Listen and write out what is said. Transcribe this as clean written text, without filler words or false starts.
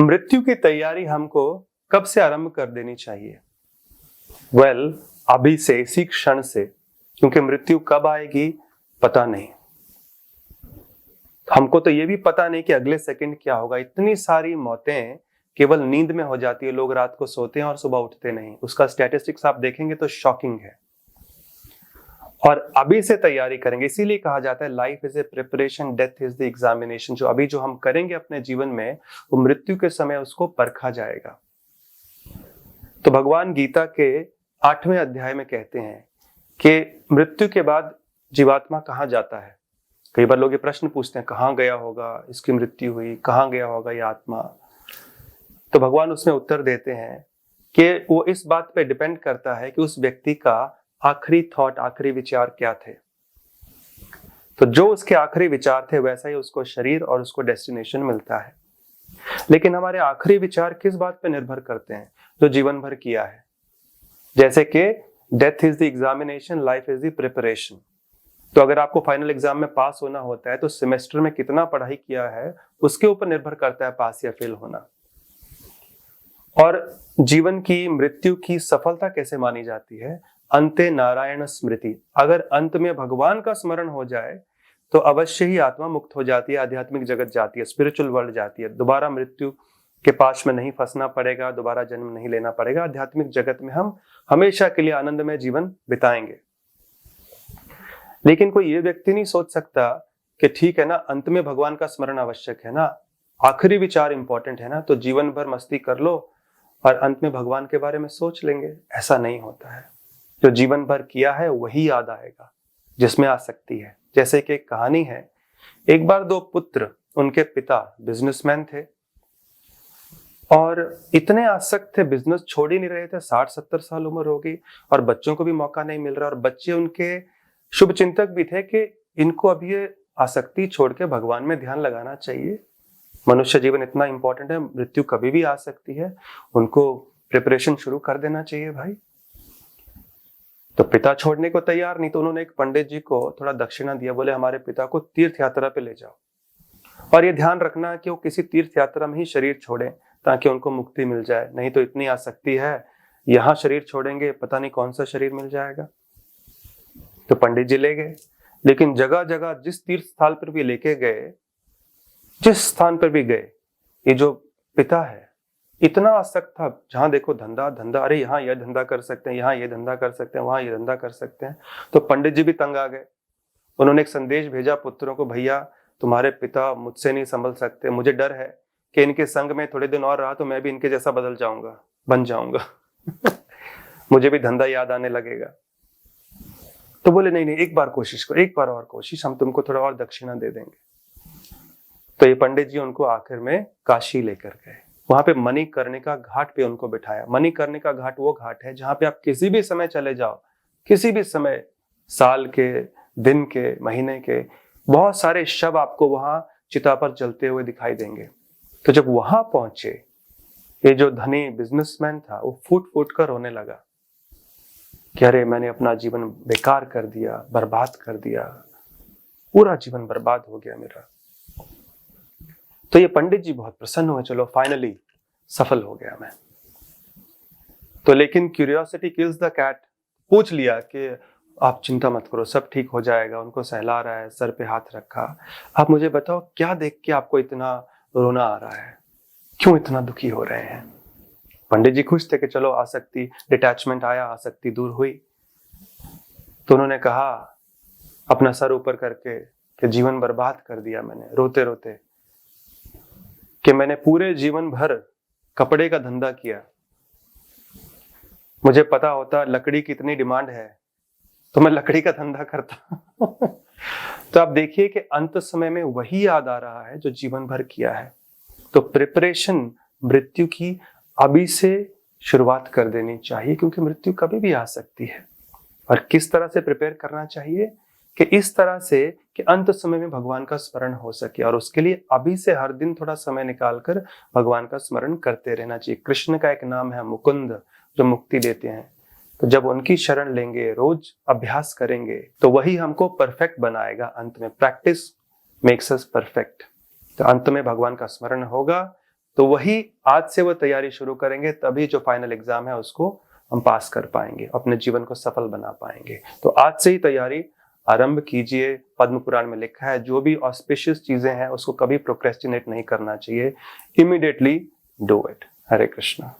मृत्यु की तैयारी हमको कब से आरंभ कर देनी चाहिए? अभी से, इसी क्षण से, क्योंकि मृत्यु कब आएगी पता नहीं। हमको तो ये भी पता नहीं कि अगले सेकंड क्या होगा। इतनी सारी मौतें केवल नींद में हो जाती है, लोग रात को सोते हैं और सुबह उठते नहीं। उसका स्टैटिस्टिक्स आप देखेंगे तो शॉकिंग है। और अभी से तैयारी करेंगे, इसीलिए कहा जाता है life is a preparation, death is the examination. जो हम करेंगे अपने जीवन में, वो मृत्यु के समय उसको परखा जाएगा। तो भगवान गीता के 8वें अध्याय में कहते हैं कि मृत्यु के बाद जीवात्मा कहाँ जाता है। कई बार लोग ये प्रश्न पूछते हैं, कहाँ गया होगा, इसकी मृत्यु हुई, कहाँ गया होगा ये आत्मा। तो भगवान उसमें उत्तर देते हैं कि वो इस बात पे डिपेंड करता है कि उस व्यक्ति का आखिरी थॉट, आखिरी विचार क्या थे। तो जो उसके आखिरी विचार थे वैसा ही उसको शरीर और उसको डेस्टिनेशन मिलता है। लेकिन हमारे आखिरी विचार किस बात पे निर्भर करते हैं? जो जीवन भर किया है। जैसे कि death is the examination, life is the preparation. तो अगर आपको फाइनल एग्जाम में पास होना होता है तो सेमेस्टर में कितना पढ़ाई किया है उसके ऊपर निर्भर करता है पास या फेल होना। और जीवन की, मृत्यु की सफलता कैसे मानी जाती है? अंते नारायण स्मृति। अगर अंत में भगवान का स्मरण हो जाए तो अवश्य ही आत्मा मुक्त हो जाती है, आध्यात्मिक जगत जाती है, स्पिरिचुअल वर्ल्ड जाती है। दोबारा मृत्यु के पाश में नहीं फंसना पड़ेगा, दोबारा जन्म नहीं लेना पड़ेगा। आध्यात्मिक जगत में हम हमेशा के लिए आनंदमय जीवन बिताएंगे। लेकिन कोई ये व्यक्ति नहीं सोच सकता कि ठीक है ना, अंत में भगवान का स्मरण आवश्यक है ना, आखिरी विचार इंपॉर्टेंट है ना, तो जीवन भर मस्ती कर लो और अंत में भगवान के बारे में सोच लेंगे। ऐसा नहीं होता है। जो जीवन भर किया है वही याद आएगा, जिसमें आसक्ति है। जैसे कि एक कहानी है, एक बार दो पुत्र, उनके पिता बिजनेसमैन थे और इतने आसक्त थे, बिजनेस छोड़ ही नहीं रहे थे। 60-70 साल उम्र हो गई और बच्चों को भी मौका नहीं मिल रहा। और बच्चे उनके शुभ चिंतक भी थे कि इनको अभी ये आसक्ति छोड़ के भगवान में ध्यान लगाना चाहिए। मनुष्य जीवन इतना इंपॉर्टेंट है, मृत्यु कभी भी आ सकती है, उनको प्रिपरेशन शुरू कर देना चाहिए भाई। तो पिता छोड़ने को तैयार नहीं, तो उन्होंने एक पंडित जी को थोड़ा दक्षिणा दिया। बोले हमारे पिता को तीर्थ यात्रा पे ले जाओ और ये ध्यान रखना कि वो किसी तीर्थ यात्रा में ही शरीर छोड़े ताकि उनको मुक्ति मिल जाए। नहीं तो इतनी आसक्ति है, यहाँ शरीर छोड़ेंगे पता नहीं कौन सा शरीर मिल जाएगा। तो पंडित जी ले गए, लेकिन जगह जगह जिस तीर्थ स्थल पर भी लेके गए, जिस स्थान पर भी गए, ये जो पिता है इतना आसक्त था, जहां देखो धंधा धंधा, अरे यहाँ यह धंधा कर सकते हैं, यहाँ ये धंधा कर सकते हैं, वहां ये धंधा कर सकते हैं। तो पंडित जी भी तंग आ गए। उन्होंने एक संदेश भेजा पुत्रों को, भैया तुम्हारे पिता मुझसे नहीं संभल सकते, मुझे डर है कि इनके संग में थोड़े दिन और रहा तो मैं भी इनके जैसा बन जाऊंगा मुझे भी धंधा याद आने लगेगा। तो बोले नहीं, एक बार कोशिश करो, एक बार और कोशिश, हम तुमको थोड़ा और दक्षिणा दे देंगे। तो ये पंडित जी उनको आखिर में काशी लेकर गए। वहां पे मणिकर्णिका घाट पे उनको बिठाया। मणिकर्णिका घाट वो घाट है जहां पे आप किसी भी समय चले जाओ, किसी भी समय, साल के, दिन के, महीने के, बहुत सारे शव आपको वहां चिता पर जलते हुए दिखाई देंगे। तो जब वहां पहुंचे, ये जो धनी बिजनेसमैन था वो फूट फूट कर रोने लगा कि अरे मैंने अपना जीवन बेकार कर दिया, बर्बाद कर दिया, पूरा जीवन बर्बाद हो गया मेरा। तो ये पंडित जी बहुत प्रसन्न हुए, चलो फाइनली सफल हो गया मैं। तो लेकिन क्यूरियोसिटी किल्स द कैट। पूछ लिया कि आप चिंता मत करो, सब ठीक हो जाएगा। उनको सहला रहा है, सर पे हाथ रखा। आप मुझे बताओ क्या देख के आपको इतना रोना आ रहा है, क्यों इतना दुखी हो रहे हैं? पंडित जी खुश थे कि चलो आसक्ति, डिटैचमेंट आया, आसक्ति दूर हुई। तो उन्होंने कहा अपना सर ऊपर करके कि जीवन बर्बाद कर दिया मैंने, रोते रोते, कि मैंने पूरे जीवन भर कपड़े का धंधा किया। मुझे पता होता लकड़ी की इतनी डिमांड है तो मैं लकड़ी का धंधा करता तो आप देखिए कि अंत समय में वही याद आ रहा है जो जीवन भर किया है। तो प्रिपरेशन मृत्यु की अभी से शुरुआत कर देनी चाहिए, क्योंकि मृत्यु कभी भी आ सकती है। और किस तरह से प्रिपेयर करना चाहिए कि इस तरह से कि अंत समय में भगवान का स्मरण हो सके, और उसके लिए अभी से हर दिन थोड़ा समय निकालकर भगवान का स्मरण करते रहना चाहिए। कृष्ण का एक नाम है मुकुंद, जो मुक्ति देते हैं। तो जब उनकी शरण लेंगे, रोज अभ्यास करेंगे, तो वही हमको परफेक्ट बनाएगा। अंत में प्रैक्टिस मेक्स अस परफेक्ट। तो अंत में भगवान का स्मरण होगा, तो वही आज से वो तैयारी शुरू करेंगे, तभी जो फाइनल एग्जाम है उसको हम पास कर पाएंगे, अपने जीवन को सफल बना पाएंगे। तो आज से ही तैयारी आरंभ कीजिए। पद्म पुराण में लिखा है, जो भी ऑस्पिशियस चीजें हैं उसको कभी प्रोक्रेस्टिनेट नहीं करना चाहिए। Immediately do it. Hare Krishna.